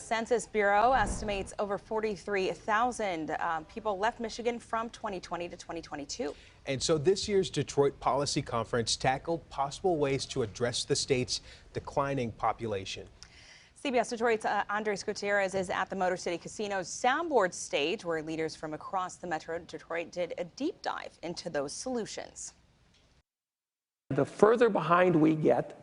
Census Bureau estimates over 43,000 people left Michigan from 2020 to 2022. And so this year's Detroit Policy Conference tackled possible ways to address the state's declining population. CBS Detroit's Andres Gutierrez is at the Motor City Casino's soundboard stage, where leaders from across the Metro Detroit did a deep dive into those solutions. The further behind we get,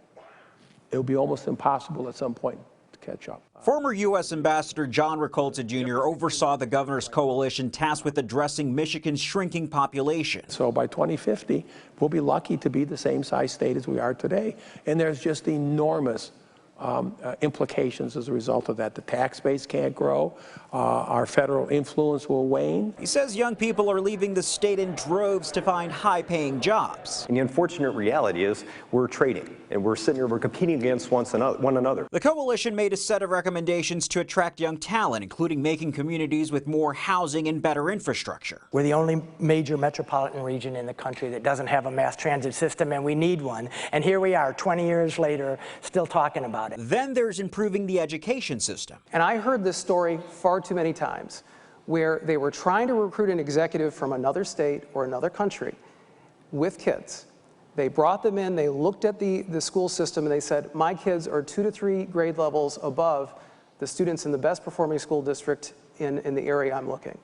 it will be almost impossible at some point to catch up. Former U.S. Ambassador John Ricolta Jr. oversaw the governor's coalition tasked with addressing Michigan's shrinking population. So by 2050, we'll be lucky to be the same size state as we are today. And there's just enormous implications as a result of that. The tax base can't grow. Our federal influence will wane. He says young people are leaving the state in droves to find high-paying jobs. And the unfortunate reality is we're trading, and we're sitting here, we're competing against one another. The coalition made a set of recommendations to attract young talent, including making communities with more housing and better infrastructure. We're the only major metropolitan region in the country that doesn't have a mass transit system, and we need one. And here we are, 20 years later, still talking about it. Then there's improving the education system. And I heard this story far too many times, where they were trying to recruit an executive from another state or another country with kids. They brought them in, they looked at the school system, and they said, my kids are 2 to 3 grade levels above the students in the best performing school district in the area I'm looking.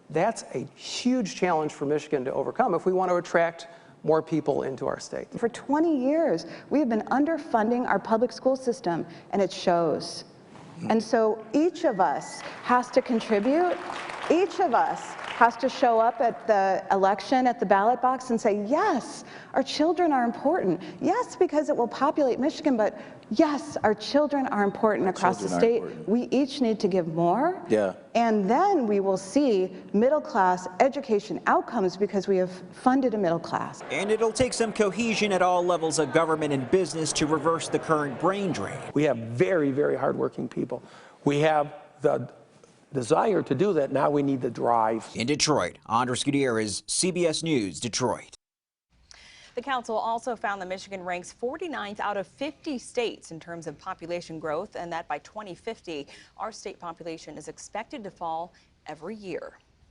That's a huge challenge for Michigan to overcome if we want to attract more people into our state. For 20 years, we have been underfunding our public school system, and it shows. And so each of us has to contribute. Each of us has to show up at the election, at the ballot box, and say, yes, our children are important. Yes, because it will populate Michigan, but yes, our children are important across the state. We each need to give more. Yeah. And then we will see middle-class education outcomes because we have funded a middle class. And it'll take some cohesion at all levels of government and business to reverse the current brain drain. We have very, very hardworking people. We have the desire to do that. Now we need the drive. In Detroit, Andres Gutierrez, CBS News, Detroit. The council also found that Michigan ranks 49th out of 50 states in terms of population growth, and that by 2050, our state population is expected to fall every year.